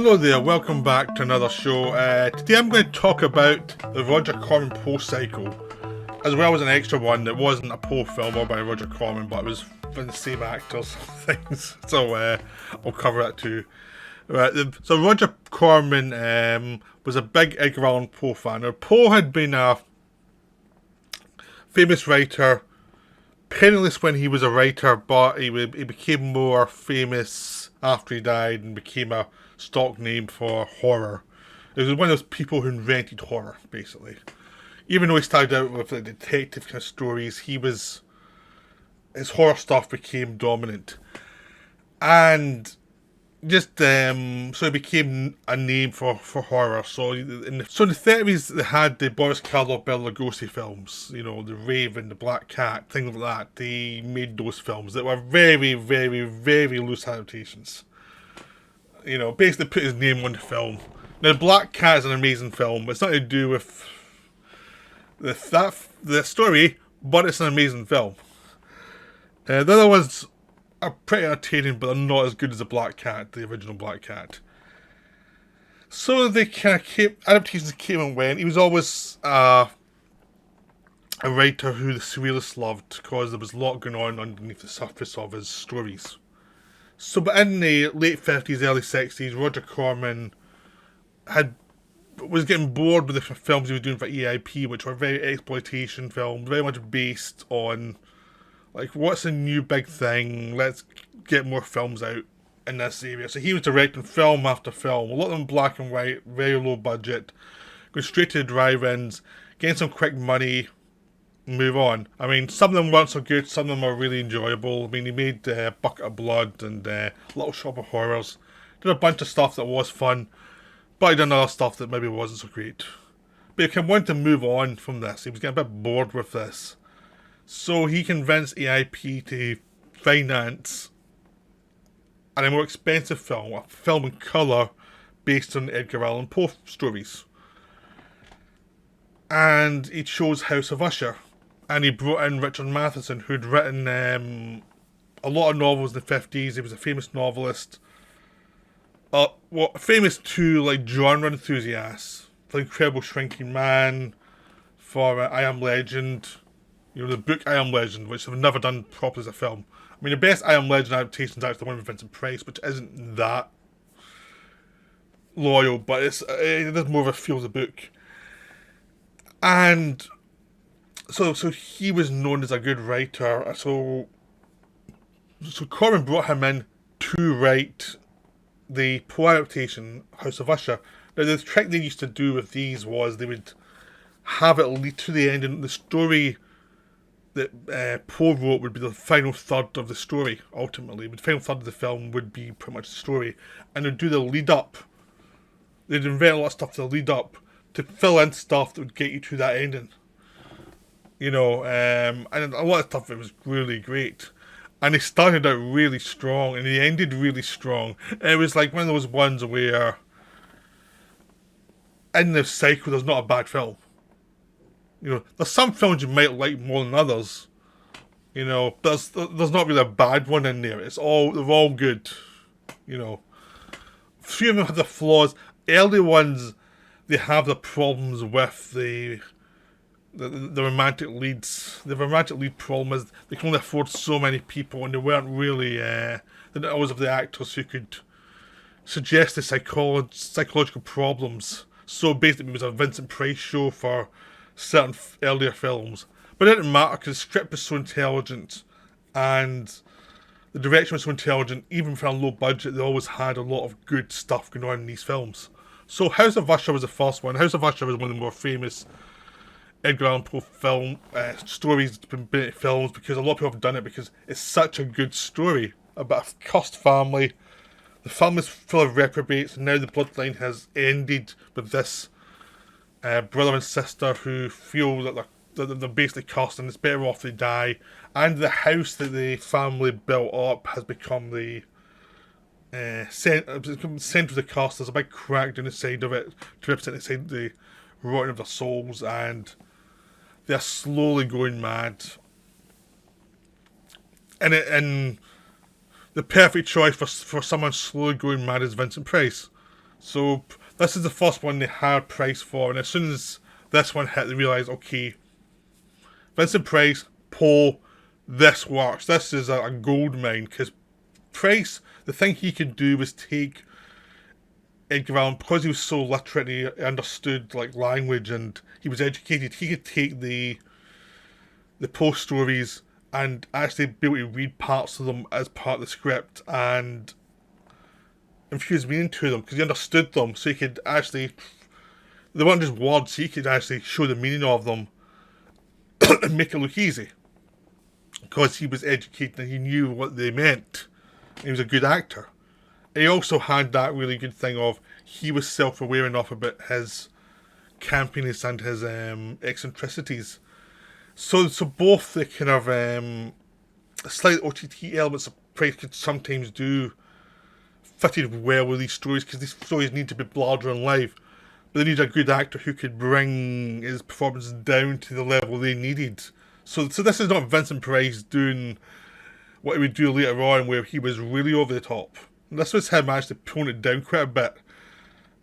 Hello there, welcome back to another show. Today I'm going to talk about the Roger Corman Poe cycle, as well as an extra one that wasn't a Poe film or by Roger Corman, but it was from the same actors things. So I'll cover that too. So Roger Corman was a big Edgar Allan Poe fan. Now, Poe had been a famous writer, penniless when he was a writer, but he became more famous after he died and became a stock name for horror. He was one of those people who invented horror, basically. Even though he started out with like detective kind of stories, his horror stuff became dominant. And just so it became a name for horror. So in the 30s they had the Boris Karloff, Bela Lugosi films, you know, The Raven, The Black Cat, things like that. They made those films that were very, very, very loose adaptations. You know, basically put his name on the film. Now, The Black Cat is an amazing film. It's nothing to do with the story, but it's an amazing film. The other ones are pretty entertaining, but they're not as good as The Black Cat, the original Black Cat. So they kind of adaptations came and went. He was always a writer who the surrealists loved because there was a lot going on underneath the surface of his stories. So, but in the late 50s, early 60s, Roger Corman was getting bored with the films he was doing for EIP, which were very exploitation films, very much based on, like, what's a new big thing? Let's get more films out in this area. So he was directing film after film, a lot of them black and white, very low budget, going straight to the drive-ins, getting some quick money, move on. I mean, some of them weren't so good, some of them are really enjoyable. I mean, he made Bucket of Blood and Little Shop of Horrors. Did a bunch of stuff that was fun, but he done other stuff that maybe wasn't so great. But he wanted to move on from this. He was getting a bit bored with this. So he convinced EIP to finance a more expensive film, a film in colour based on Edgar Allan Poe stories. And he chose House of Usher. And he brought in Richard Matheson, who'd written a lot of novels in the 50s. He was a famous novelist. Famous to like genre enthusiasts. For Incredible Shrinking Man, for I Am Legend. You know, the book I Am Legend, which they've never done properly as a film. I mean, the best I Am Legend adaptation is actually the one with Vincent Price, which isn't that loyal, but it is more of a feel of the book. And so he was known as a good writer. So Corman brought him in to write the Poe adaptation, House of Usher. Now, the trick they used to do with these was they would have it lead to the end, and the story that Poe wrote would be the final third of the story, ultimately. The final third of the film would be pretty much the story. And they'd do the lead up. They'd invent a lot of stuff to lead up to fill in stuff that would get you to that ending. You know, and a lot of stuff that was really great. And they started out really strong, and they ended really strong. And it was like one of those ones where, in the cycle, there's not a bad film. You know, there's some films you might like more than others. You know, there's not really a bad one in there. They're all good. You know, a few of them have the flaws. Early ones, they have the problems with the romantic leads. The romantic lead problem is they can only afford so many people, and they weren't really they didn't always have the actors who could suggest the psychological problems. So basically it was a Vincent Price show for certain earlier films. But it didn't matter because the script was so intelligent and the direction was so intelligent. Even for a low budget, they always had a lot of good stuff going on in these films. So House of Usher was the first one. House of Usher was one of the more famous Edgar Allan Poe stories, films, because a lot of people have done it because it's such a good story about a cursed family. The family's full of reprobates, and now the bloodline has ended with this brother and sister who feel that they're basically cursed and it's better off they die. And the house that the family built up has become the centre of the curse. There's a big crack down the side of it to represent the rotting of their souls, and they're slowly going mad. And the perfect choice for someone slowly going mad is Vincent Price. So this is the first one they hired Price for, and as soon as this one hit, they realised, okay, Vincent Price, Poe, this works. This is a gold mine, because Price, the thing he could do was take Edgar Allan, because he was so literate and he understood like language and he was educated, he could take the Poe stories and actually be able to read parts of them as part of the script and infuse meaning to them because he understood them, so he could actually, they weren't just words, he could actually show the meaning of them and make it look easy because he was educated and he knew what they meant. He was a good actor. He also had that really good thing of he was self-aware enough about his campiness and his eccentricities. So both the kind of slight OTT elements of Price could sometimes do fitted well with these stories because these stories need to be larger than life, but they need a good actor who could bring his performance down to the level they needed. So this is not Vincent Price doing what he would do later on where he was really over the top. This was him actually pulling it down quite a bit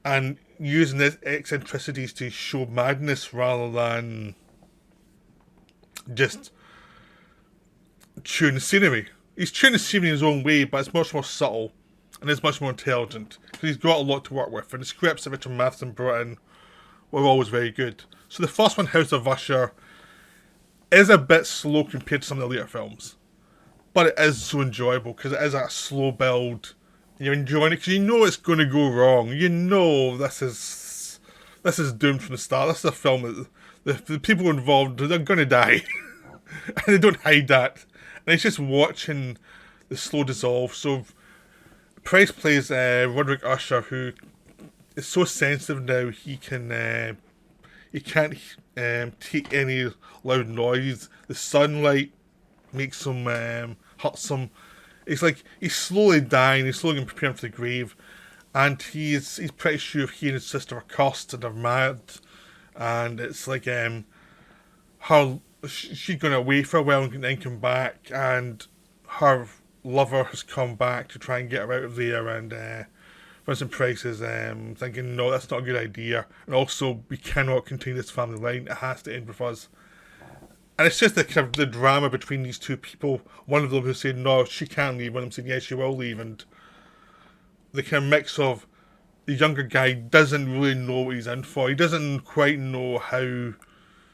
and using his eccentricities to show madness rather than just chewing the scenery. He's chewing the scenery in his own way, but it's much more subtle and it's much more intelligent because he's got a lot to work with, and the scripts that Richard Matheson brought in were always very good. So the first one, House of Usher, is a bit slow compared to some of the later films, but it is so enjoyable because it is a slow build. You're enjoying it because you know it's going to go wrong. You know this is doomed from the start. This is a film that the people involved, they're going to die. And they don't hide that. And it's just watching the slow dissolve. So Price plays Roderick Usher, who is so sensitive now he can't take any loud noise. The sunlight makes him hurts him. It's like he's slowly dying. He's slowly preparing for the grave, and he's pretty sure if he and his sister are cursed and are mad, and it's like her she's going away for a while and then come back, and her lover has come back to try and get her out of there, and Vincent Price is thinking, no, that's not a good idea, and also we cannot continue this family line. It has to end with us. And it's just the kind of the drama between these two people. One of them who's saying no, she can't leave. One of them saying yes, she will leave. And the kind of mix of the younger guy doesn't really know what he's in for. He doesn't quite know how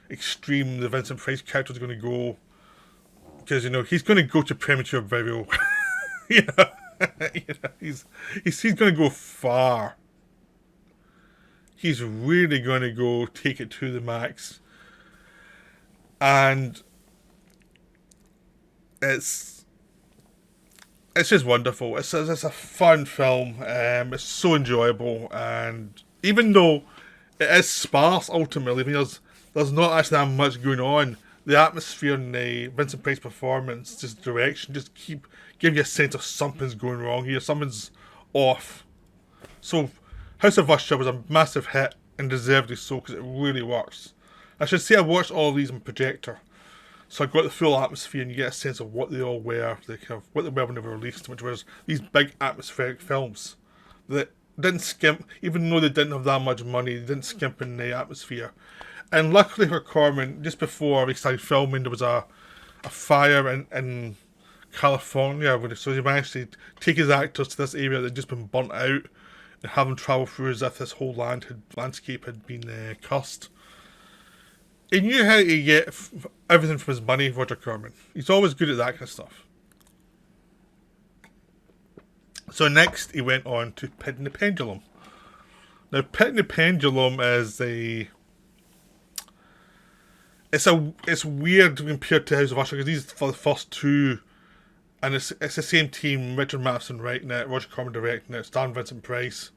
extreme the Vincent Price character is going to go, because he's going to go to Premature Burial. He's going to go far. He's really going to go take it to the max. And it's just wonderful. It's a fun film. It's so enjoyable, and even though it is sparse, ultimately, I mean, there's not actually that much going on. The atmosphere and the Vincent Price performance, just direction, just keep giving you a sense of something's going wrong here, something's off. So, House of Usher was a massive hit, and deservedly so, because it really works. I should say I watched all of these on projector, so I got the full atmosphere, and you get a sense of what they all were, what they were when they were released, which was these big atmospheric films that didn't skimp, even though they didn't have that much money, they didn't skimp in the atmosphere. And luckily for Corman, just before we started filming, there was a fire in California, so he managed to take his actors to this area that had just been burnt out and have them travel through as if this whole landscape had been cursed. He knew how to get everything from his money, Roger Corman. He's always good at that kind of stuff. So next he went on to Pit and The Pendulum. Now Pit and The Pendulum is it's weird compared to House of Usher because these are the first two, and it's the same team, Richard Matheson writing it, Roger Corman directing it, starring Vincent Price.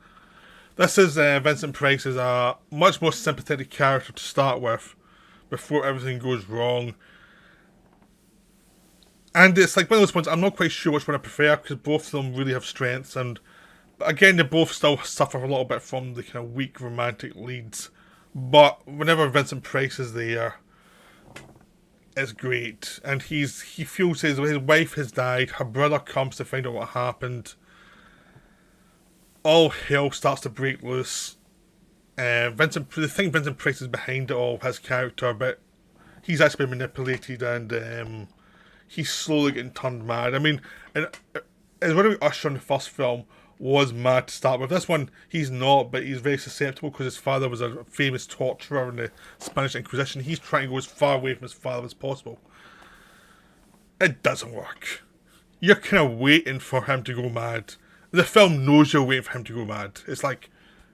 This is Vincent Price is a much more sympathetic character to start with, before everything goes wrong. And it's like one of those ones, I'm not quite sure which one I prefer, because both of them really have strengths, but again, they both still suffer a little bit from the kind of weak romantic leads. But whenever Vincent Price is there, it's great. And he feels his wife has died, her brother comes to find out what happened. all hell starts to break loose. The thing Vincent Price is behind it all, his character, but he's actually been manipulated and he's slowly getting turned mad. I mean, and as what Usher in the first film was mad to start with. This one, he's not, but he's very susceptible because his father was a famous torturer in the Spanish Inquisition. He's trying to go as far away from his father as possible. It doesn't work. You're kind of waiting for him to go mad. The film knows you're waiting for him to go mad. It's like,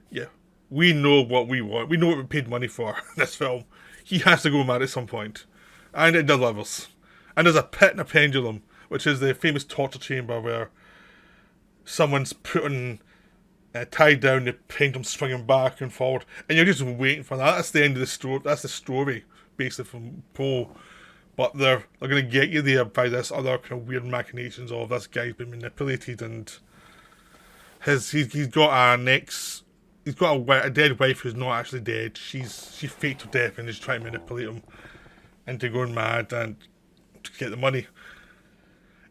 yeah, we know what we want. We know what we paid money for in this film. He has to go mad at some point. And it delivers. And there's a Pit and the Pendulum, which is the famous torture chamber where someone's tied down, the pendulum swinging back and forward, and you're just waiting for that. That's the end of the story. That's the story, basically, from Poe. But they're going to get you there by this other kind of weird machinations of this guy's been manipulated, and he's got a dead wife who's not actually dead. She's faked to death and is trying to manipulate him into going mad and to get the money.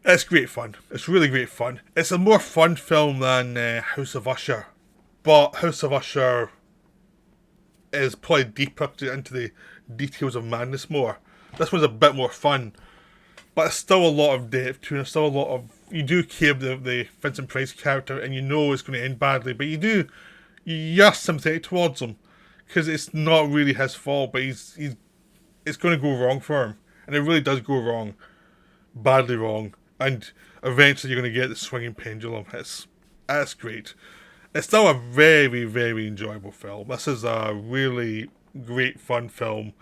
It's great fun. It's really great fun. It's a more fun film than House of Usher, but House of Usher is probably deeper into the details of madness more. This one's a bit more fun, but it's still a lot of depth to it. There's still a lot of, you do care about the Vincent Price character, and you know it's going to end badly, but you're sympathetic towards him because it's not really his fault, but it's going to go wrong for him, and it really does go wrong, badly wrong. And eventually you're going to get the swinging pendulum. It's great. It's still a very, very enjoyable film. This is a really great, fun film.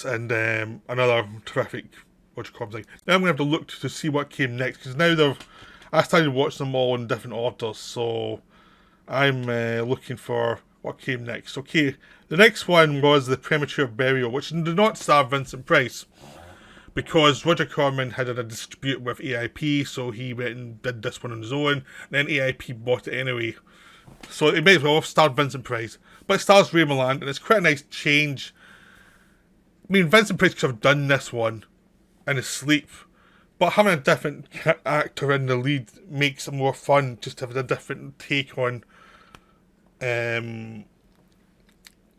And another terrific thing. Now I'm going to have to look to see what came next. Because now I started watching them all in different orders. So I'm looking for what came next. Okay, the next one was the Premature Burial, which did not star Vincent Price. Because Roger Corman had a dispute with AIP, so he went and did this one on his own, and then AIP bought it anyway. So it may as well have starred Vincent Price. But it stars Ray Milland, and it's quite a nice change. I mean, Vincent Price could have done this one in his sleep, but having a different actor in the lead makes it more fun, just to have a different take on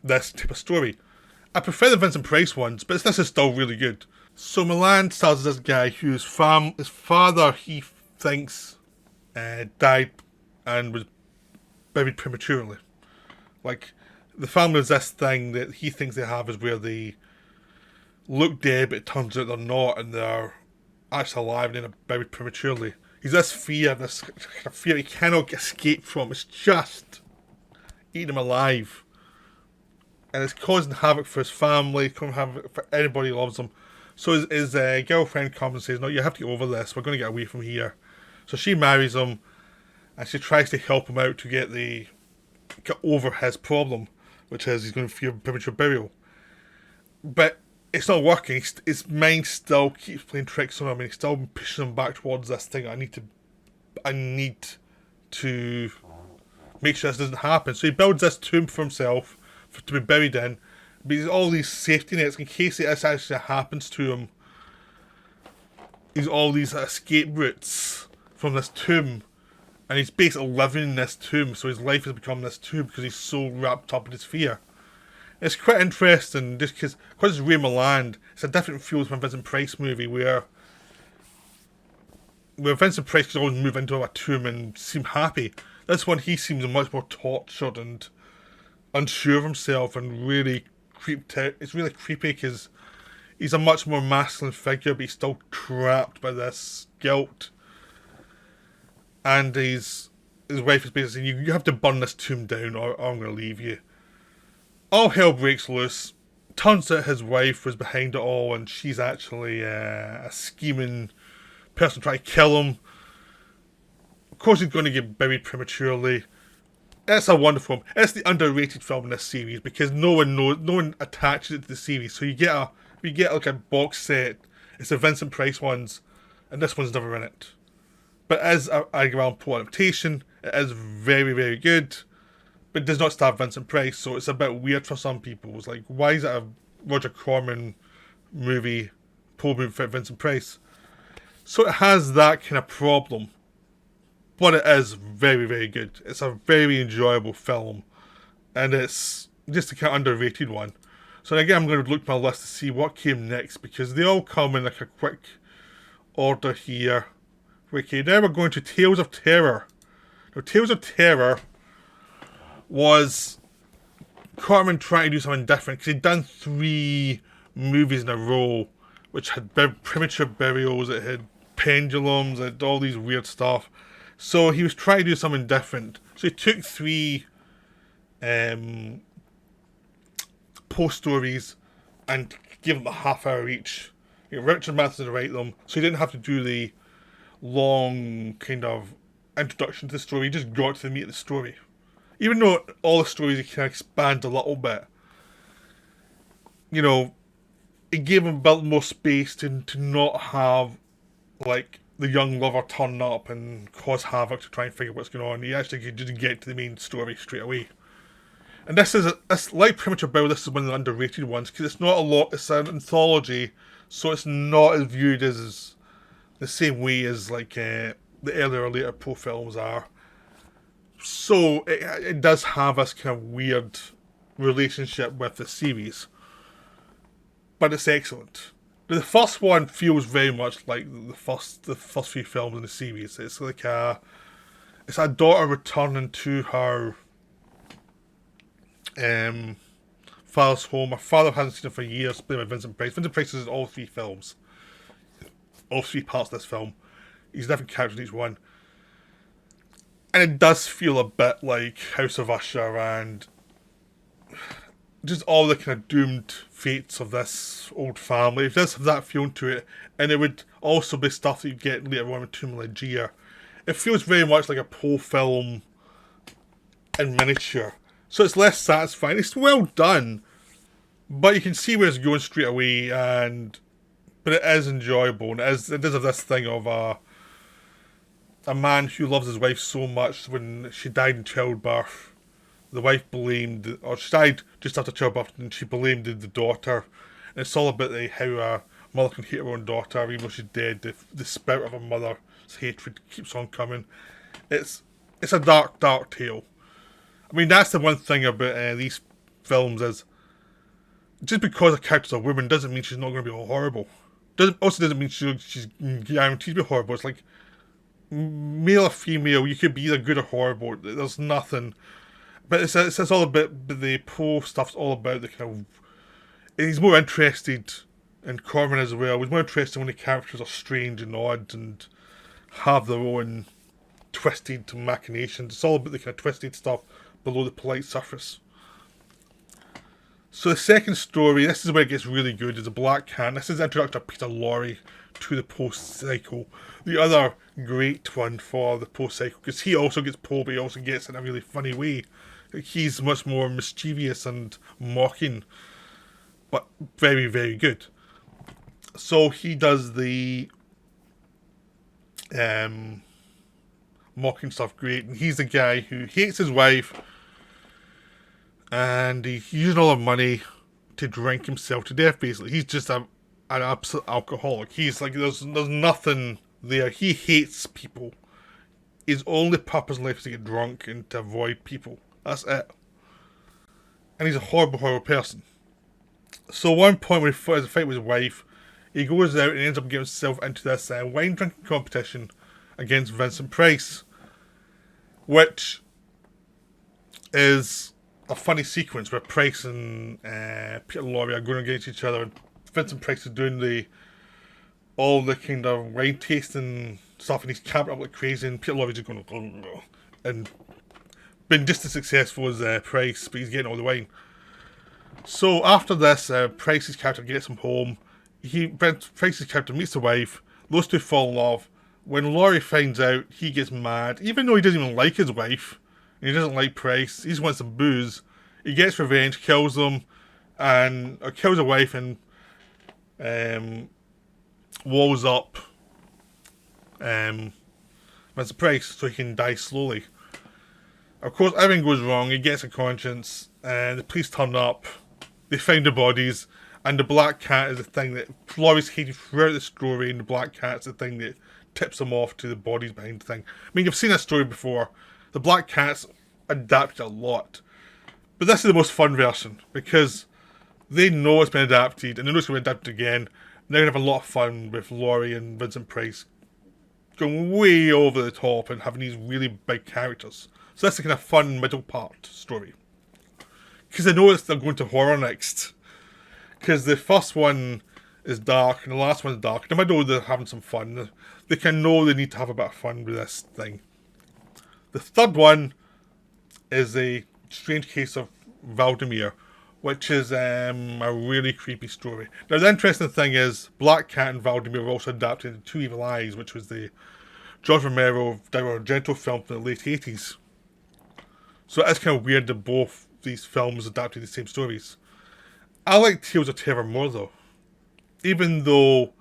this type of story. I prefer the Vincent Price ones, but this is still really good. So Milland stars as this guy whose his father, he thinks, died and was buried prematurely. Like, the family is this thing that he thinks they have is where they look dead, but it turns out they're not, and they're actually alive and then are buried prematurely. He's this fear he cannot escape from. It's just eating him alive. And it's causing havoc for his family, causing havoc for anybody who loves him. So his girlfriend comes and says, no, you have to get over this. We're going to get away from here. So she marries him, and she tries to help him out to get over his problem, which is he's going to fear premature burial. But it's not working. His mind still keeps playing tricks on him, and he's still pushing him back towards this thing. I need to make sure this doesn't happen. So he builds this tomb for himself to be buried in. But he's all these safety nets in case this actually happens to him. He's all these escape routes from this tomb. And he's basically living in this tomb. So his life has become this tomb because he's so wrapped up in his fear. It's quite interesting just because it's Ray Milland. It's a different feel from a Vincent Price movie where Vincent Price could always move into a tomb and seem happy. This one, he seems much more tortured and unsure of himself and really creeped out. It's really creepy because he's a much more masculine figure, but he's still trapped by this guilt. And his wife is basically saying, you have to burn this tomb down or I'm going to leave you. All hell breaks loose. Turns out his wife was behind it all, and she's actually a scheming person trying to kill him. Of course he's going to get buried prematurely. It's a wonderful film. It's the underrated film in this series because no one attaches it to the series. So you get like a box set. It's the Vincent Price ones, and this one's never in it. But as an Edgar Allan Poe adaptation, it is very, very good. But it does not star Vincent Price, so it's a bit weird for some people. It's like, why is it a Roger Corman movie, Poe movie for Vincent Price? So it has that kind of problem. but it is very, very good. It's a very enjoyable film, and it's just a kind of underrated one. So again, I'm going to look at my list to see what came next, because they all come in like a quick order here. Okay, now we're going to Tales of Terror. Now, Tales of Terror was Corman trying to do something different, because he'd done 3 movies in a row, which had premature burials, it had pendulums, it had all these weird stuff. So he was trying to do something different. So he took 3 Poe stories and gave them a half hour each. Richard Matheson to write them, so he didn't have to do the long kind of introduction to the story. He just got to the meat of the story. Even though all the stories he can expand a little bit, it gave him a bit more space to not have like the young lover turn up and cause havoc to try and figure what's going on. He actually could just get to the main story straight away. And this is like Premature Burial. This is one of the underrated ones, because it's not a lot. It's an anthology, so it's not as viewed as the same way as like the earlier or later Poe films are. So it does have this kind of weird relationship with the series, but it's excellent. The first one feels very much like the first 3 films in the series. It's like it's a daughter returning to her father's home. Her father hasn't seen her for years, played by Vincent Price. Vincent Price is in all 3 films. All 3 parts of this film. He's a different character in each one. And it does feel a bit like House of Usher and just all the kind of doomed fates of this old family. It does have that feeling to it. And it would also be stuff that you get later on with Tomb of Legia. It feels very much like a Poe film in miniature. So it's less satisfying. It's well done, but you can see where it's going straight away, but it is enjoyable, and it does have this thing of a man who loves his wife so much. When she died in childbirth, the wife she died just after childbirth, and she blamed the daughter. And it's all about how a mother can hate her own daughter, even though she's dead. The spirit of a mother's hatred keeps on coming. It's a dark, dark tale. I mean, that's the one thing about these films is, just because a character's a woman doesn't mean she's not going to be horrible. Also doesn't mean she's guaranteed to be horrible. It's like, male or female, you could be either good or horrible. There's nothing. But it's all about the Poe stuff's all about the kind of. He's more interested in Corman as well. He's more interested when the characters are strange and odd and have their own twisted machinations. It's all about the kind of twisted stuff below the polite surface. So the second story, this is where it gets really good, is The Black Cat. This is the introduction of Peter Lorre to the Poe cycle. The other great one for the Poe cycle, because he also gets Poe, but he also gets it in a really funny way. He's much more mischievous and mocking, but very, very good. So he does the mocking stuff great, and he's the guy who hates his wife, and he's using all the money to drink himself to death, basically. He's just an absolute alcoholic. He's like, there's nothing there. He hates people. His only purpose in life is to get drunk and to avoid people. That's it. And he's a horrible, horrible person. So at one point when he has a fight with his wife, he goes out and ends up getting himself into this wine drinking competition against Vincent Price, which is a funny sequence where Price and Peter Lorre are going against each other, and Vincent Price is doing all the kind of wine tasting stuff, and he's camping up like crazy, and Peter Lorre is just going and been just as successful as Price, but he's getting all the wine. So after this, Price's character gets him home. Price's character meets the wife. Those two fall in love. When Lorre finds out, he gets mad, even though he doesn't even like his wife. He doesn't like Price. He just wants some booze. He gets revenge, kills them, or kills a wife, and walls up Vincent Price so he can die slowly. Of course, everything goes wrong. He gets a conscience, and the police turn up. They find the bodies, and the Black Cat is the thing that Lorre's hated throughout the story, and the Black Cat's the thing that tips them off to the bodies behind the thing. I mean, you've seen this story before. The Black Cat's adapted a lot. But this is the most fun version, because they know it's been adapted, and they know it's going to be adapted again. They're going to have a lot of fun with Laurie and Vincent Price going way over the top and having these really big characters. So that's the kind of fun middle part story. Because I know they're going to horror next. Because the first one is dark, and the last one is dark. In the middle, they're having some fun. They can know they need to have a bit of fun with this thing. The third one is a strange case of Valdemir, which is a really creepy story. Now, the interesting thing is, Black Cat and Valdemir were also adapted into Two Evil Eyes, which was the George Romero Argento film from the late 80s. So it's kind of weird that both these films adapted the same stories. I like Tales of Terror more, though. Even though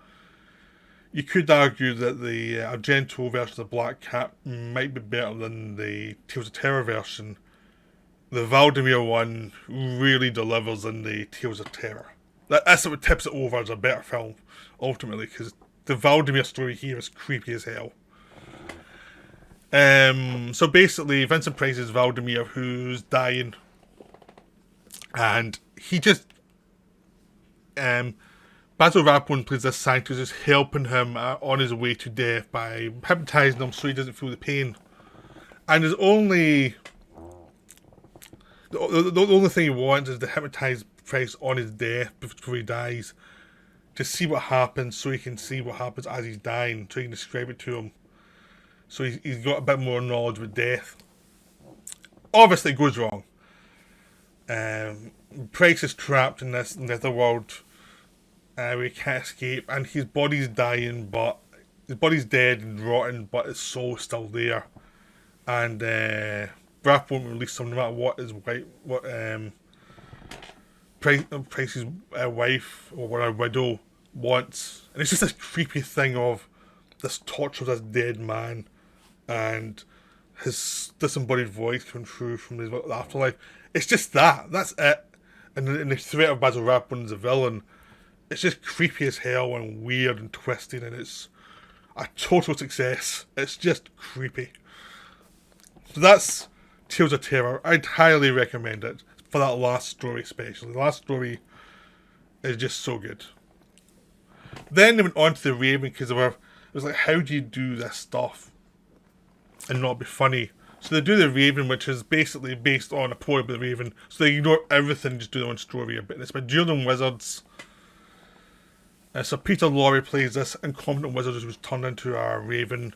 you could argue that the Argento version of Black Cat might be better than the Tales of Terror version, the Valdemir one really delivers in the Tales of Terror. That's what tips it over as a better film, ultimately, because the Valdemir story here is creepy as hell. So basically, Vincent Price is Valdemir, who's dying, and he just... Basil Rathbone plays this scientist who's helping him on his way to death by hypnotising him so he doesn't feel the pain. And there's only... The only thing he wants is to hypnotise Price on his death before he dies, to see what happens, so he can see what happens as he's dying, so he can describe it to him. So he's got a bit more knowledge with death. Obviously, it goes wrong. Price is trapped in this netherworld where he can't escape, and his body's dying, but his body's dead and rotten, but his soul's still there. And Braff won't release him no matter what his wife, Price's wife or what a widow wants. And it's just this creepy thing of this torture of this dead man and his disembodied voice coming through from his afterlife. It's just that. That's it. And the threat of Basil Rathbone as a villain, it's just creepy as hell and weird and twisted, and it's a total success. It's just creepy. So that's Tales of Terror. I'd highly recommend it for that last story especially. The last story is just so good. Then they went on to The Raven, because it was like, how do you do this stuff and not be funny? So they do The Raven, which is basically based on a poem by the Raven. So they ignore everything, just do their own story a bit. It's by Dueling Wizards. So Peter Lorre plays this incompetent wizard who was turned into a raven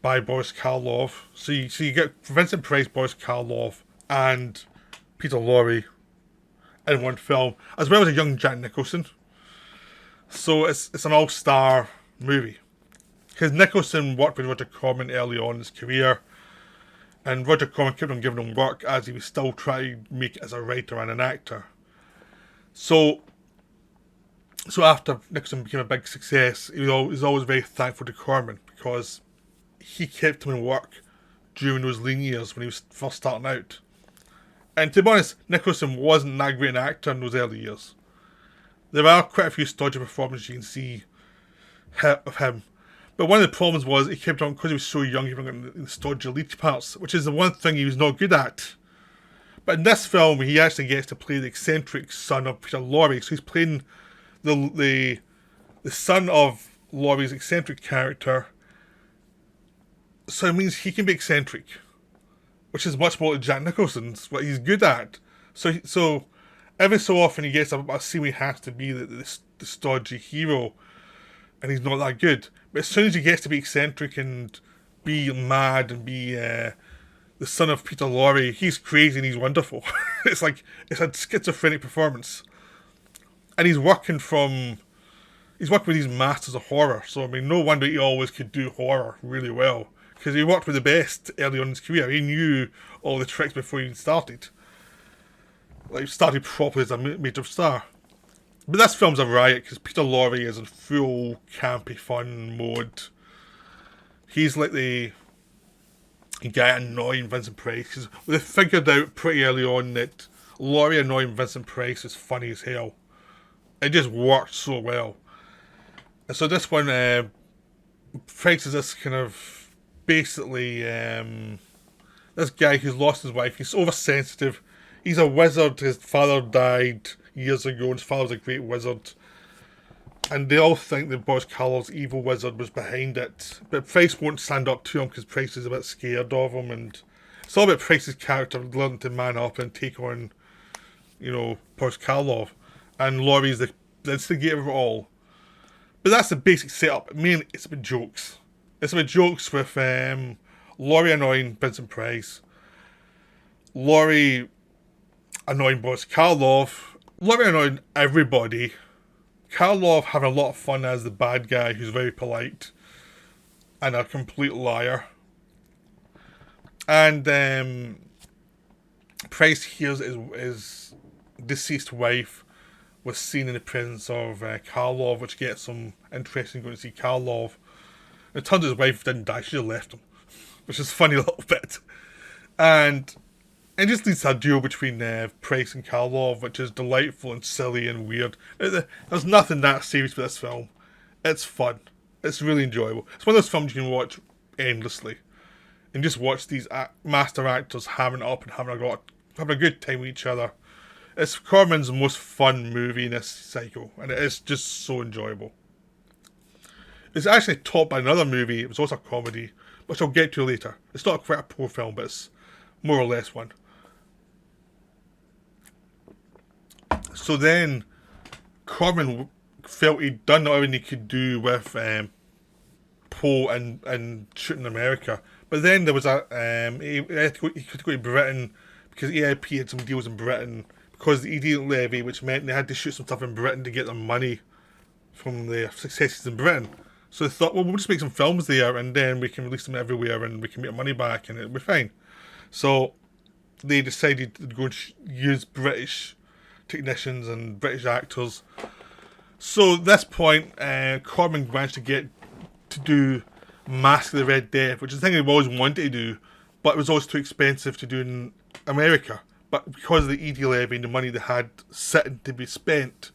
by Boris Karloff. So you get Vincent Price, Boris Karloff, and Peter Lorre in one film, as well as a young Jack Nicholson. So it's an all-star movie. Because Nicholson worked with Roger Corman early on in his career, and Roger Corman kept on giving him work as he was still trying to make it as a writer and an actor. So after Nicholson became a big success, he was always very thankful to Corman, because he kept him in work during those lean years when he was first starting out. And to be honest, Nicholson wasn't that great an actor in those early years. There are quite a few stodgy performances you can see of him. But one of the problems was he kept on, because he was so young, he kept on getting the stodgy lead parts, which is the one thing he was not good at. But in this film, he actually gets to play the eccentric son of Peter Lorre. So he's playing the son of Laurie's eccentric character. So it means he can be eccentric, which is much more like Jack Nicholson's, what he's good at. So every so often he gets a scene where he has to be the stodgy hero, and he's not that good. But as soon as he gets to be eccentric and be mad and be the son of Peter Lorre, he's crazy and he's wonderful. It's a schizophrenic performance. And he's working with these masters of horror. So, I mean, no wonder he always could do horror really well. Because he worked with the best early on in his career. He knew all the tricks before he even started. Like, started properly as a major star. But this film's a riot, because Peter Lorre is in full campy fun mode. He's like the guy annoying Vincent Price. Because they figured out pretty early on that Lorre annoying Vincent Price is funny as hell. It just worked so well. And so this one, Price is this kind of basically this guy who's lost his wife. He's oversensitive. He's a wizard. His father died years ago, and his father was a great wizard. And they all think that Boris Karloff's evil wizard was behind it. But Price won't stand up to him because Price is a bit scared of him. And it's all about Price's character learning to man up and take on, Boris Karloff. And Laurie's the instigator of it all. But that's the basic setup. Mainly, it's about jokes. It's about jokes with Laurie annoying Vincent Price. Laurie annoying Boris Karloff. Laurie annoying everybody. Karloff having a lot of fun as the bad guy who's very polite and a complete liar. And Price hears his deceased wife was seen in the presence of Karloff, which gets him interested in going to see Karloff. It turns out his wife didn't die, she just left him, which is a funny little bit. And it just leads to a duel between Price and Karloff, which is delightful and silly and weird. There's nothing that serious with this film. It's fun. It's really enjoyable. It's one of those films you can watch endlessly. And just watch these master actors having it up and having a good time with each other. It's Corman's most fun movie in this cycle, and it is just so enjoyable. It's actually topped by another movie. It was also a comedy, which I'll get to later. It's not quite a poor film, but it's more or less one. So then, Corman felt he'd done everything he could do with Poe and shooting America. But then there was he could go to Britain because EIP had some deals in Britain because he didn't levy, which meant they had to shoot some stuff in Britain to get their money from the successes in Britain. So they thought, well, we'll just make some films there and then we can release them everywhere and we can make our money back and it'll be fine. So they decided to go and use British technicians and British actors. So at this point, Corman managed to get to do Masque of the Red Death, which is a thing he always wanted to do, but it was always too expensive to do in America. But because of the ED levy and the money they had sitting to be spent,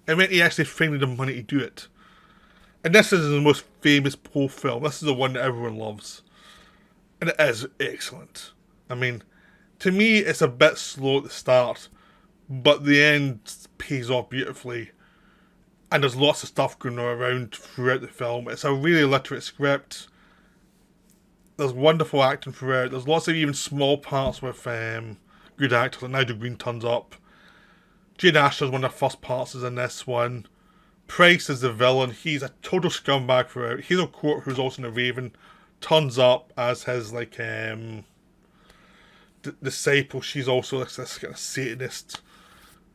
it meant he actually finally had the money to do it. And this is the most famous Poe film. This is the one that everyone loves. And it is excellent. I mean, to me, it's a bit slow at the start, but the end pays off beautifully. And there's lots of stuff going around throughout the film. It's a really literate script. There's wonderful acting throughout. There's lots of even small parts with good actors. Like Nigel Green turns up. Jane Asher's one of the first parts is in this one. Price is the villain. He's a total scumbag throughout. Hazel Court, who's also in The Raven, turns up as his disciple. She's also this kind of Satanist,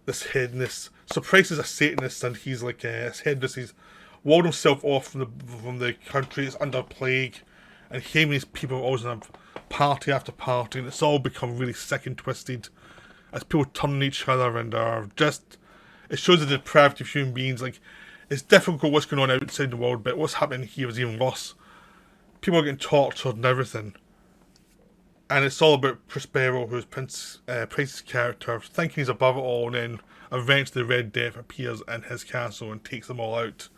this hedonist. So Price is a Satanist, and he's like a hedonist. He's walled himself off from the country. It's under plague, and him and his people are always in a party after party, and it's all become really sick and twisted as people turn on each other and are just. It shows the depravity of human beings. Like, it's difficult what's going on outside the world, but what's happening here is even worse. People are getting tortured and everything. And it's all about Prospero, who's Price's character, thinking he's above it all, and then eventually the Red Death appears in his castle and takes them all out.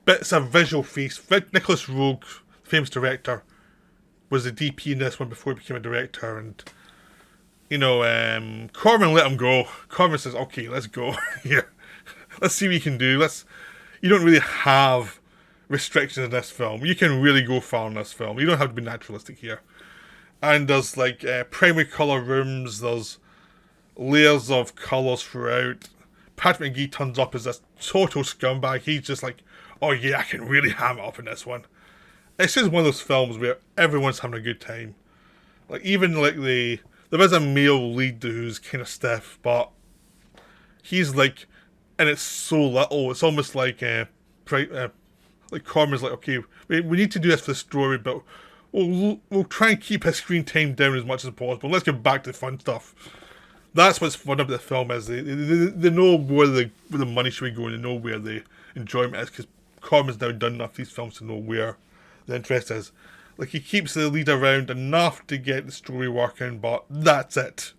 But it's a visual feast. Nicholas Roeg, famous director, was the DP in this one before he became a director, and Corman let him go. Corman says, okay, let's go. Here. Let's see what you can do. You don't really have restrictions in this film. You can really go far in this film. You don't have to be naturalistic here. And there's primary colour rooms, there's layers of colours throughout. Patrick McGee turns up as this total scumbag. He's just like, oh yeah, I can really ham it up in this one. It's just one of those films where everyone's having a good time. There is a male lead who's kind of stiff, but he's and it's so little. It's almost like Corman's like, okay, we need to do this for the story, but we'll try and keep his screen time down as much as possible. Let's get back to the fun stuff. That's what's fun about the film is they know where the money should be going. They know where the enjoyment is because Corman's now done enough of these films to know where the interest is. He keeps the lead around enough to get the story working, but that's it.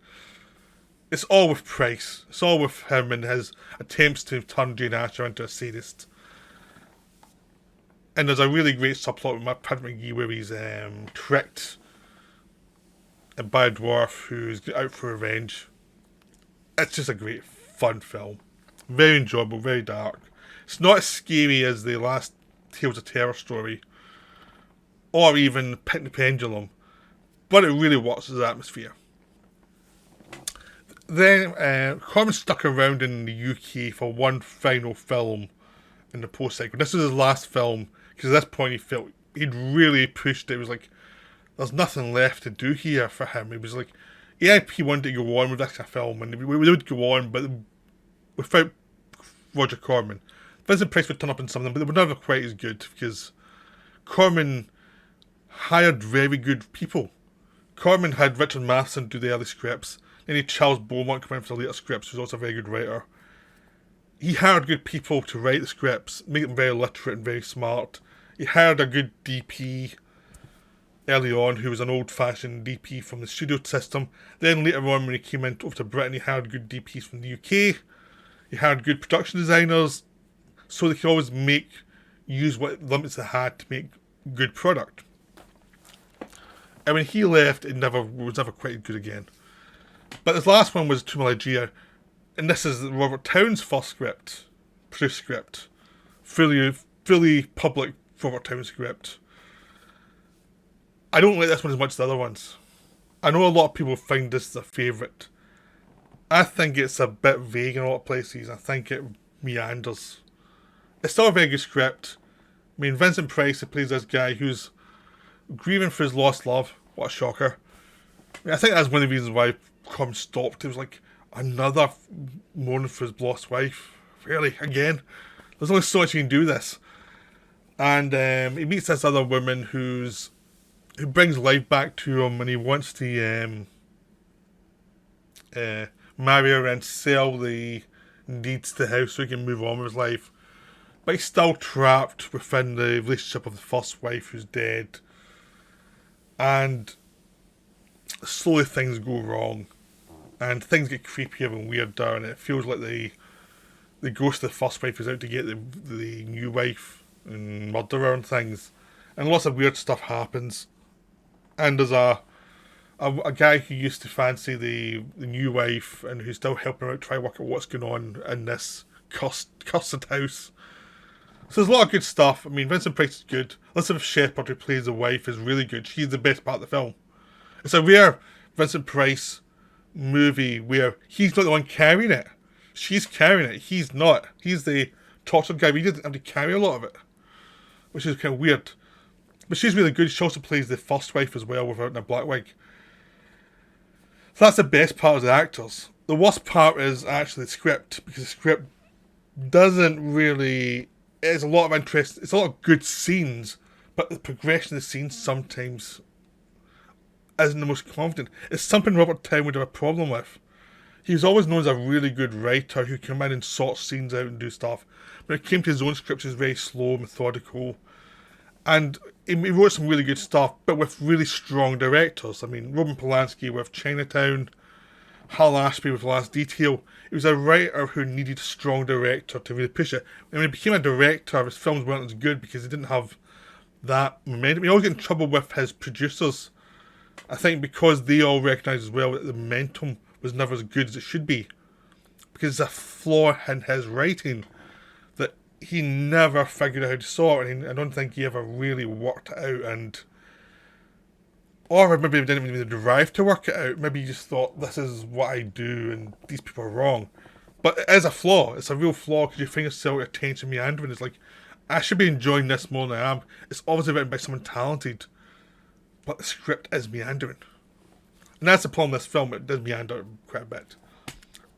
It's all with Price. It's all with him and his attempts to turn Jane Asher into a sadist. And there's a really great subplot with Pat McGee where he's tricked by a dwarf who's out for revenge. It's just a great, fun film. Very enjoyable, very dark. It's not as scary as the last Tales of Terror story, or even Pit And The Pendulum, but it really works as atmosphere. Then Corman stuck around in the UK for one final film in the post-cycle. This was his last film, because at this point he felt he'd really pushed it. It was like, there's nothing left to do here for him. It was like, yeah, he wanted to go on with this kind of film, and we would go on, but without Roger Corman. Vincent Price would turn up in something, but they were never quite as good, because Corman hired very good people. Corman had Richard Matheson do the early scripts, then he had Charles Beaumont come in for the later scripts, who's also a very good writer. He hired good people to write the scripts, make them very literate and very smart. He hired a good DP early on, who was an old-fashioned DP from the studio system. Then later on, when he came in over to Britain, he hired good DPs from the UK. He hired good production designers, so they could always use what limits they had to make good product. And when he left, it was never quite good again. But his last one was Tumalagia, and this is Robert Towne's first produced script, fully public Robert Towne script. I don't like this one as much as the other ones. I know a lot of people find this their favourite. I think it's a bit vague in a lot of places. I think it meanders. It's still a very good script. I mean, Vincent Price, who plays this guy who's grieving for his lost love. What a shocker. I mean, I think that's one of the reasons why Corman stopped. It was like, another mourning for his lost wife. Really? Again? There's only so much you can do this. And he meets this other woman who brings life back to him, and he wants to marry her and sell the deeds to the house so he can move on with his life. But he's still trapped within the relationship of the first wife who's dead. And slowly things go wrong. And things get creepier and weirder, and it feels like the ghost of the first wife is out to get the new wife and murder her and things. And lots of weird stuff happens. And there's a guy who used to fancy the new wife and who's still helping her out try to work out what's going on in this cursed house. So there's a lot of good stuff. I mean, Vincent Price is good. Elizabeth Shepherd, who plays the wife, is really good. She's the best part of the film. It's a rare Vincent Price movie where he's not the one carrying it. She's carrying it. He's not. He's the tortured guy, but he doesn't have to carry a lot of it, which is kind of weird. But she's really good. She also plays the first wife as well without in a black wig. So that's the best part of the actors. The worst part is actually the script, because the script doesn't really... It's a lot of interest. It's a lot of good scenes, but the progression of the scenes sometimes isn't the most confident. It's something Robert Towne would have a problem with. He was always known as a really good writer who came in and sort scenes out and do stuff. When it came to his own scripts, he was very slow, methodical. And he wrote some really good stuff, but with really strong directors. I mean, Roman Polanski with Chinatown, Hal Ashby with Last Detail. He was a writer who needed a strong director to really push it. And when he became a director, his films weren't as good because he didn't have that momentum. He always got in trouble with his producers. I think because they all recognised as well that the momentum was never as good as it should be. Because it's a flaw in his writing that he never figured out how to sort, and I don't think he ever really worked it out. Or maybe he didn't even have the drive to work it out. Maybe he just thought, this is what I do and these people are wrong. But it is a flaw. It's a real flaw because you find yourself your attention meandering. It's like, I should be enjoying this more than I am. It's obviously written by someone talented, but the script is meandering. And that's the problem with this film. It does meander quite a bit.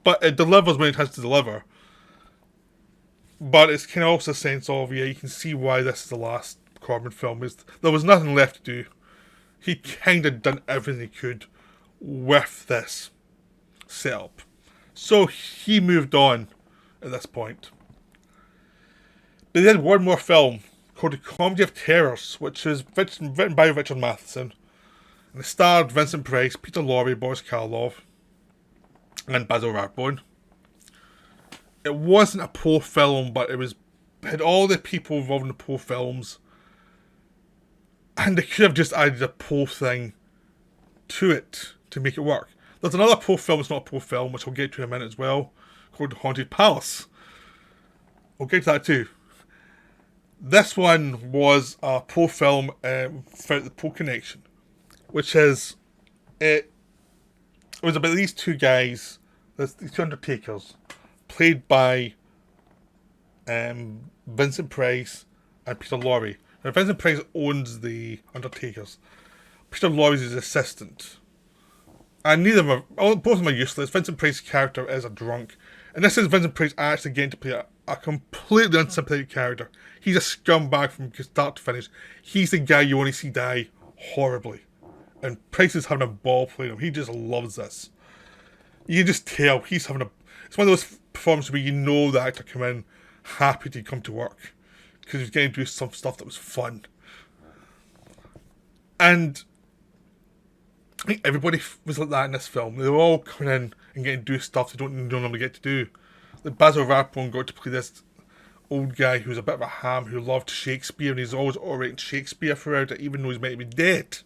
But it delivers when it has to deliver. But it's kind of also a sense of, yeah, you can see why this is the last Corman film. There was nothing left to do. He kind of done everything he could with this setup. So he moved on at this point. They did one more film called The Comedy of Terrors, which was written by Richard Matheson. And it starred Vincent Price, Peter Lorre, Boris Karloff, and Basil Rathbone. It wasn't a Poe film, but it had all the people involved in the Poe films. And they could have just added a Poe thing to it to make it work. There's another Poe film, it's not a Poe film, which I'll get to in a minute as well, called The Haunted Palace. I'll get to that too. This one was a Poe film without the Poe connection, which is, it was about these two guys, these two undertakers, played by Vincent Price and Peter Lorre. Now, Vincent Price owns the Undertakers. Peter Lorre is his assistant. And neither of them both of them are useless. Vincent Price's character is a drunk. And this is Vincent Price actually getting to play a completely unsympathetic character. He's a scumbag from start to finish. He's the guy you want to see die horribly. And Price is having a ball playing him. He just loves this. You can just tell he's having a... It's one of those performances where you know the actor come in happy to come to work. Because he's getting to do some stuff that was fun. And I think everybody was like that in this film. They were all coming in and getting to do stuff they don't normally get to do. Like Basil Rathbone got to play this old guy who was a bit of a ham who loved Shakespeare, and he's always orating Shakespeare throughout it, even though he's meant to be dead.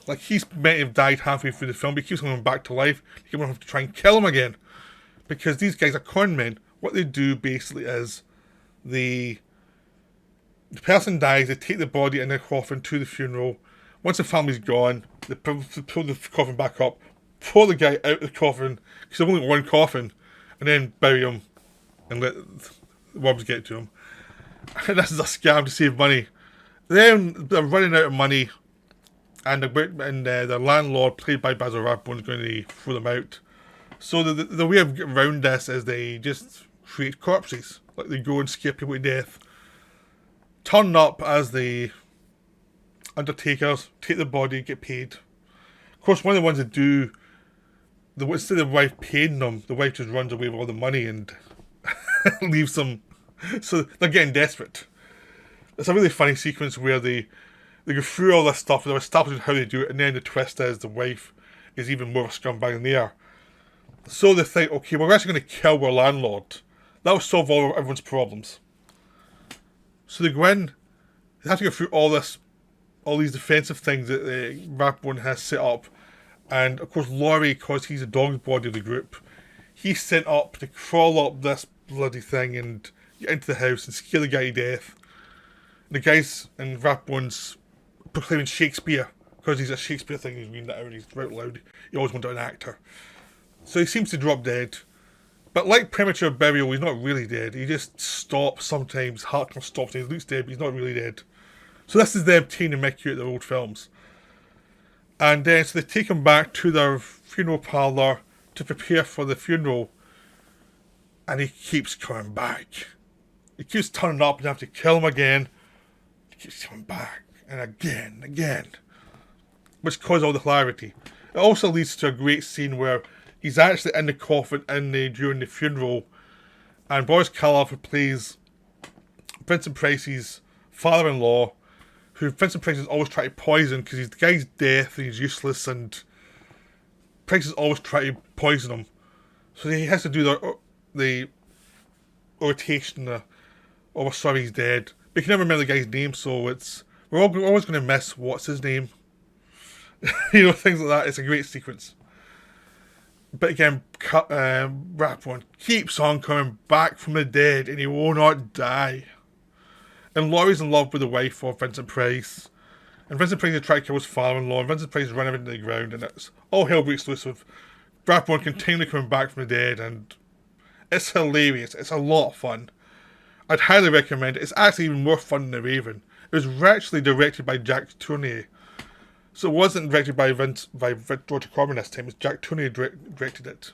Like, he's meant to have died halfway through the film, but he keeps coming back to life. You're going to have to try and kill him again. Because these guys are con men. What they do basically is the person dies, they take the body in their coffin to the funeral. Once the family's gone, they pull the coffin back up, pull the guy out of the coffin, because there's only one coffin, and then bury him and let the worms get to him. And this is a scam to save money. Then they're running out of money, and the landlord, played by Basil Rathbone, is going to throw them out. So the way of getting around this is they just create corpses. Like, they go and scare people to death, turn up as the undertakers, take the body, get paid. Of course, one of the ones that do, instead of the wife paying them, the wife just runs away with all the money and leaves them. So they're getting desperate. It's a really funny sequence where they go through all this stuff, they're establishing how they do it, and then the twist is the wife is even more of a scumbag than they are. So they think, okay, we're actually going to kill our landlord. That will solve all everyone's problems. So they go in, they have to go through all these defensive things that Rathbone has set up. And of course Laurie, because he's the dog's body of the group, he's sent up to crawl up this bloody thing and get into the house and scare the guy to death. The guys in Rathbone's proclaiming Shakespeare, because he's a Shakespeare thing, he's reading that out and he's out loud. He always wanted an actor. So he seems to drop dead. But like Premature Burial, he's not really dead. He just stops sometimes. Heart stops and he looks dead, but he's not really dead. So this is them taking the mickey out of their old films. And then so they take him back to their funeral parlour to prepare for the funeral. And he keeps coming back. He keeps turning up and you have to kill him again. He keeps coming back. And again and again. Which causes all the hilarity. It also leads to a great scene where he's actually in the coffin during the funeral, and Boris Karloff, who plays Vincent Price's father-in-law, who Vincent Price is always trying to poison because the guy's deaf and he's useless, and Price is always trying to poison him. So he has to do the rotation of, oh, we're sorry he's dead. But you can never remember the guy's name, so we're always going to miss what's his name. You know, things like that. It's a great sequence. But again, Rathbone keeps on coming back from the dead and he will not die. And Laurie's in love with the wife of Vincent Price. And Vincent Price is trying to kill his father-in-law. And Vincent Price is running into the ground and it's all hell breaks loose with Rathbone continually coming back from the dead. And it's hilarious. It's a lot of fun. I'd highly recommend it. It's actually even more fun than The Raven. It was actually directed by Jack Tourneur. So it wasn't directed by Roger Corman this time, it was Jack Tourneur directed it.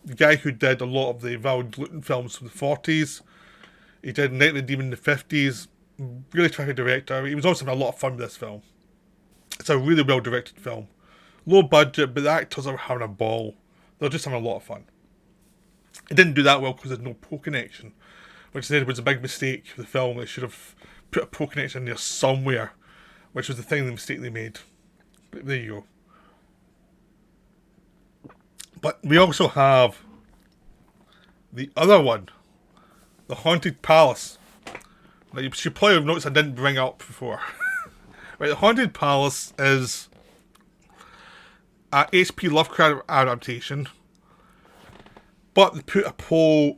The guy who did a lot of the Val Gluten films from the 40s. He did Night of the Demon in the 50s. Really terrific director. He was also having a lot of fun with this film. It's a really well directed film. Low budget, but the actors are having a ball. They're just having a lot of fun. It didn't do that well because there's no Poe connection, which was a big mistake for the film. They should have put a Poe connection in there somewhere, which was the mistake they made. But there you go. But we also have the other one, The Haunted Palace. Now you should probably have noticed I didn't bring up before. Right, The Haunted Palace is a H.P. Lovecraft adaptation, but they put a Poe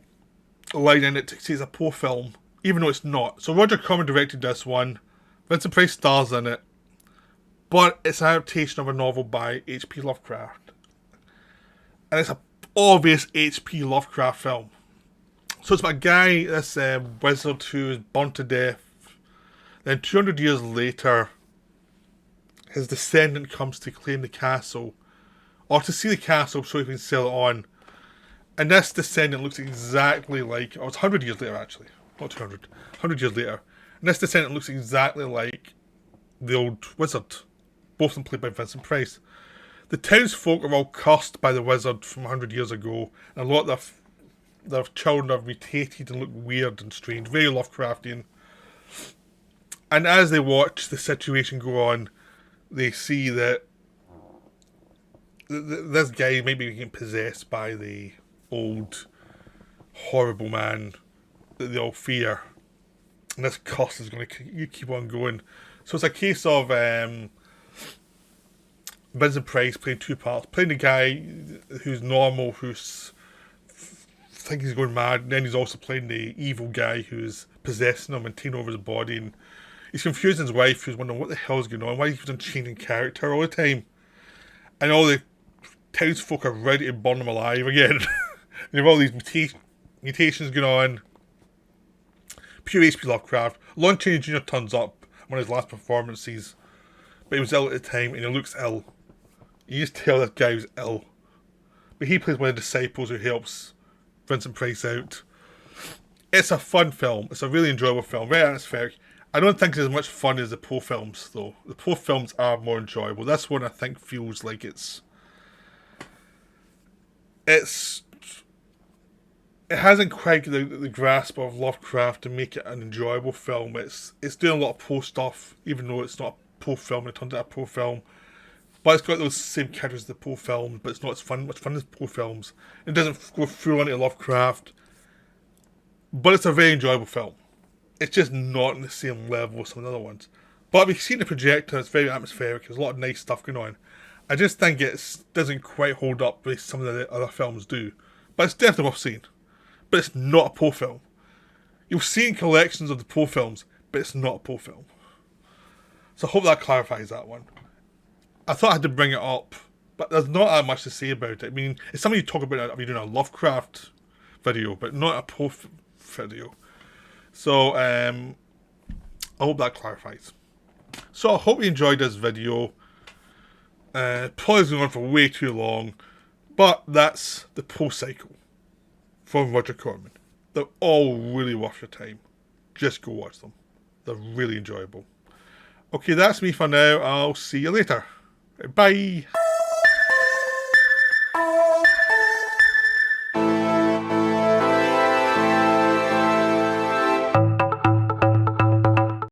line in it to say it's a Poe film, even though it's not. So Roger Corman directed this one. Vincent Price stars in it, but it's an adaptation of a novel by H.P. Lovecraft, and it's an obvious H.P. Lovecraft film. So it's about a guy, this wizard who is burnt to death. Then 200 years later, his descendant comes to claim the castle, or to see the castle so he can sell it on. And this descendant looks exactly like, oh, it's 100 years later actually, not 200, 100 years later. And this descendant looks exactly like the old wizard, both of them played by Vincent Price. The townsfolk are all cursed by the wizard from 100 years ago, and a lot of their children are mutated and look weird and strange, very Lovecraftian. And as they watch the situation go on, they see that this guy may be getting possessed by the old horrible man that they all fear. And this curse is going to keep on going. So it's a case of Vincent Price playing two parts. Playing the guy who's normal, who's thinks he's going mad. And then he's also playing the evil guy who's possessing him and taking over his body. And he's confusing his wife, who's wondering what the hell's going on. Why he keeps on changing character all the time. And all the townsfolk are ready to burn him alive again. You have all these mutations going on. Pure H.P. Lovecraft. Lon Chaney Jr. turns up one of his last performances, but he was ill at the time and he looks ill. You just tell this guy was ill. But he plays one of the disciples who helps Vincent Price out. It's a fun film. It's a really enjoyable film. Very atmospheric. I don't think it's as much fun as the Poe films, though. The Poe films are more enjoyable. This one I think feels like it hasn't quite got the grasp of Lovecraft to make it an enjoyable film. It's doing a lot of Poe stuff, even though it's not a Poe film, it turns out a Poe film. But it's got those same characters as the Poe films, but it's not as much fun as Poe films. It doesn't go full into Lovecraft, but it's a very enjoyable film. It's just not on the same level as some of the other ones. But we've seen the projector, it's very atmospheric, there's a lot of nice stuff going on. I just think it doesn't quite hold up with some of the other films do. But it's definitely worth seeing. But it's not a Poe film. You'll see in collections of the Poe films, but it's not a Poe film. So I hope that clarifies that one. I thought I had to bring it up, but there's not that much to say about it. I mean, it's something you talk about if you're doing a Lovecraft video, but not a Poe video. So, I hope that clarifies. So I hope you enjoyed this video. Probably going on for way too long, but that's the Poe cycle from Roger Corman. They're all really worth your time. Just go watch them. They're really enjoyable. Okay, that's me for now. I'll see you later. Bye.